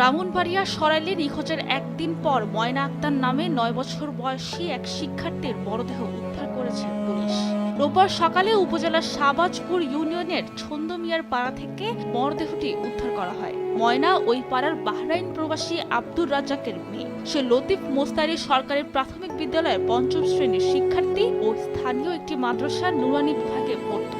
ব্রাহ্মণবাড়িয়া সরাইলে নিখোঁজের একদিন পর ময়না আক্তার নামে ৯ বছর বয়সী এক শিক্ষার্থীর মরদেহ উদ্ধার করেছে পুলিশ। রোববার সকালে উপজেলার শাহবাজপুর ইউনিয়নের ছন্দমিয়ার পাড়া থেকে মরদেহটি উদ্ধার করা হয়। ময়না ওই পাড়ার বাহরাইন প্রবাসী আব্দুর রাজ্জাকের মেয়ে। সে লতিফ মোস্তারি সরকারি প্রাথমিক বিদ্যালয়ের ৫ম শ্রেণীর শিক্ষার্থী ও স্থানীয় একটি মাদ্রাসার নুরানি বিভাগে পড়ত।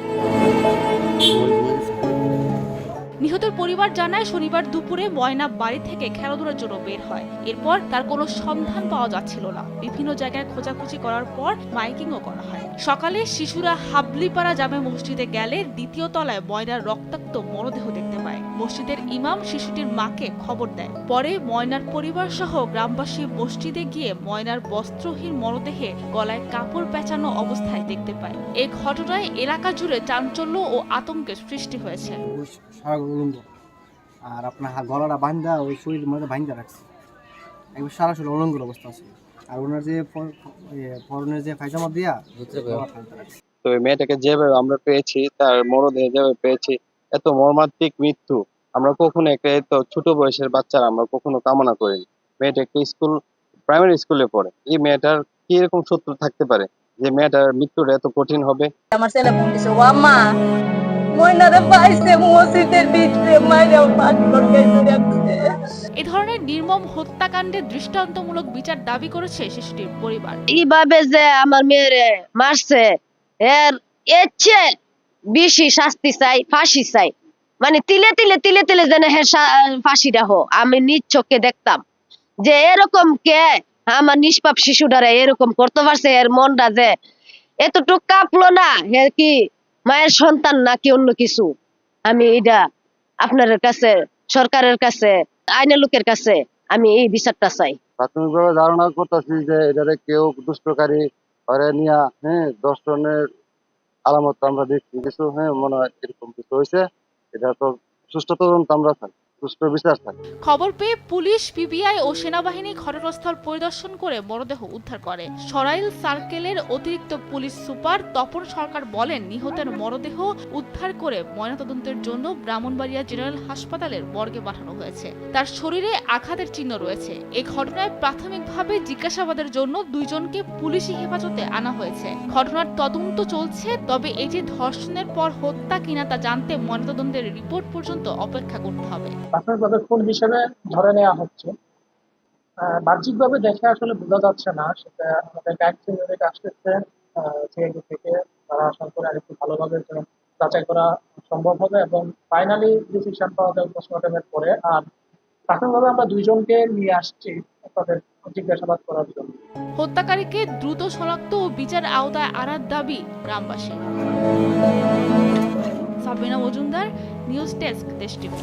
নিহতের পরিবার জানায়, শনিবার দুপুরে ময়না বাড়ি থেকে খেলাধুলার জন্য বের হয়। এরপর তার কোনো সন্ধান পাওয়া যাচ্ছিল না। বিভিন্ন জায়গায় খোঁজাখুঁজি করার পর মাইকিংও করা হয়। সকালে শিশুরা হাবলিপাড়া জামে মসজিদে গেলে দ্বিতীয় তলায় ময়নার রক্তাক্ত মরদেহ দেখতে পায়। মসজিদের ইমাম শিশুটির মাকে খবর দেয়। পরে ময়নার পরিবার সহ গ্রামবাসী মসজিদে গিয়ে ময়নার বস্ত্রহীন মরদেহে গলায় কাপড় পেঁচানো অবস্থায় দেখতে পায়। এই ঘটনায় এলাকা জুড়ে চাঞ্চল্য ও আতঙ্কের সৃষ্টি হয়েছে। আর আপনার গলাটা বান্ধা ওই শরীরের মধ্যে বান্ধা রাখছে, একবার সারা শরীর অলঙ্গুর অবস্থা আছে। আর ওনার যে পরনের যে পায়জামা দিয়া তো ওই মেয়েটাকে যেভাবে আমরা পেয়েছি, তার মরদেহ যেভাবে পেয়েছি, এত মর্মান্তিক মৃত্যু আমরা কখনো একটা এত ছোট বয়সের বাচ্চারা আমরা কখনো কামনা করিনি। মেয়েটা একটা প্রাইমারি স্কুলে পড়ে। এই মেয়েটার কি এরকম শত্রু থাকতে পারে যে মেয়েটার মৃত্যুটা এত কঠিন হবে? আমার ছেলে ফোন দিছে, ও আম্মা ময়নারে পাইছে মসজিদের ভিতরে মাইরা পাঁচ লটকে রাখছে। এ ধরনের নির্মম হত্যাকাণ্ডের দৃষ্টান্তমূলক বিচার দাবি করেছে শিশুটির পরিবার। এইভাবে যে আমার মেয়েরে মারছে, এর চেয়ে বেশি শাস্তি চাই, ফাঁসি চাই। মানে তিলে তিলে তিলে তিলে যেন ফাঁসিটা হো। আমি নিজ চোখে দেখতাম যে এরকম কে আমার নিষ্পাপ শিশুটারে এরকম করতে পারছে। এর মনটা যে এতটুক কাঁপলো না, হে কি মায়ের সন্তান নাকি অন্য কিছু। আমি এটা আপনার কাছে, সরকারের কাছে, আইনের লোকের কাছে আমি এই বিচারটা চাই। প্রাথমিকভাবে ধারণা করতেছি যে এটারে কেউ দুষ্টকারী ঘরে নিয়ে দর্শনের আলামত আমরা দেখছি কিছু, মনে হয় এরকম কিছু হয়েছে। এটা তো সুষ্ঠু তদন্ত আমরা চাই, সুষ্ঠু বিচার চাই। খবর পেয়ে পুলিশ, পিবিআই ও সেনাবাহিনী ঘটনাস্থল পরিদর্শন করে মরদেহ উদ্ধার করে। সরাইল সার্কেলের অতিরিক্ত পুলিশ সুপার তপন সরকার বলেন, নিহতের মরদেহ উদ্ধার করে ময়নাতদন্তের জন্য ব্রাহ্মণবাড়িয়া জেনারেল হাসপাতালের মর্গে পাঠানো হয়েছে। তার শরীরে আঘাতের চিহ্ন রয়েছে। এই ঘটনায় প্রাথমিকভাবে জিজ্ঞাসাবাদের জন্য দুইজনকে পুলিশি হেফাজতে আনা হয়েছে। ঘটনার তদন্ত চলছে, তবে এই যে ধর্ষণের পর হত্যা কিনা তা জানতে ময়নাতদন্তের রিপোর্ট পর্যন্ত অপেক্ষা করতে হবে। প্রাথমিকভাবে খুন হিসেবে ধরে নেওয়া হচ্ছে। বাহ্যিকভাবে দেখে আসলে বোঝা যাচ্ছে না, সেটা আমাদের গাইড থেকে আসতেছে সিআইডি থেকে, তারা আশা করে আরেকটু ভালোভাবে যাচাই করা সম্ভব হবে এবং ফাইনালি ডিসিশন পাওয়া যাবে পোস্টমর্টমের পরে। আর প্রাথমিকভাবে আমরা দুইজনকে নিয়ে আসছি তাদের জিজ্ঞাসাবাদ করার জন্য। হত্যাকারীকে দ্রুত শনাক্ত ও বিচার আওতায় আনার দাবি গ্রামবাসী। সাবিনা মজুমদার, নিউজ ডেস্ক, দেশ টিভি।